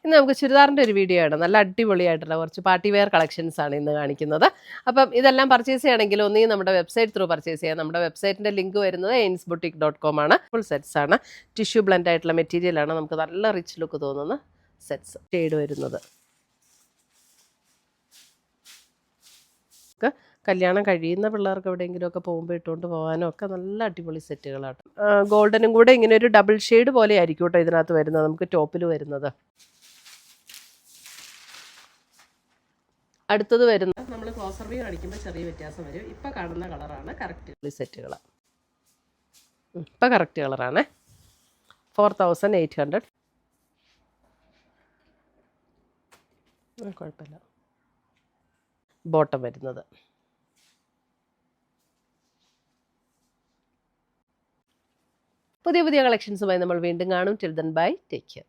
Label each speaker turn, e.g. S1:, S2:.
S1: ഇന്ന് നമുക്ക് ചുരിദാറിൻ്റെ ഒരു വീഡിയോ ആണ്. നല്ല അടിപൊളിയായിട്ടുള്ള കുറച്ച് പാർട്ടി വെയർ കളക്ഷൻസ് ആണ് ഇന്ന് കാണിക്കുന്നത്. അപ്പം ഇതെല്ലാം പർച്ചേസ് ചെയ്യണമെങ്കിൽ ഒന്നുകിൽ നമ്മുടെ വെബ്സൈറ്റ് ത്രൂ പർച്ചേസ് ചെയ്യാം. നമ്മുടെ വെബ്സൈറ്റിൻ്റെ ലിങ്ക് വരുന്നത് ainsboutique.com ആണ്. ഫുൾ സെറ്റ്സ് ആണ്. ടിഷ്യൂ ബ്ലെൻഡ് ആയിട്ടുള്ള മെറ്റീരിയലാണ്. നമുക്ക് നല്ല റിച്ച് ലുക്ക് തോന്നുന്ന സെറ്റ്സ് ഷെയ്ഡ് വരുന്നത്. കല്യാണം കഴിയുന്ന പിള്ളേർക്ക് എവിടെയെങ്കിലുമൊക്കെ പോകുമ്പോൾ ഇട്ടുകൊണ്ട് പോകാനും ഒക്കെ നല്ല അടിപൊളി സെറ്റുകളാണ്. ഗോൾഡനും കൂടെ ഇങ്ങനെ ഒരു ഡബിൾ ഷെയ്ഡ് പോലെ ആയിരിക്കും കേട്ടോ ഇതിനകത്ത് വരുന്നത്. നമുക്ക് ടോപ്പിൽ വരുന്നത്. അടുത്തത് വരുന്നത് നമ്മൾ ക്ലോസർ വ്യൂ കാണിക്കുമ്പോൾ ചെറിയ വ്യത്യാസം വരും. ഇപ്പം കാണുന്ന കളറാണ് കറക്റ്റ് സെറ്റുകൾ. ഇപ്പം കറക്റ്റ് കളറാണ്. 4800. കുഴപ്പമില്ല. ബോട്ടം വരുന്നത്. പുതിയ കളക്ഷൻസുമായി നമ്മൾ വീണ്ടും കാണും. Till then bye, take care.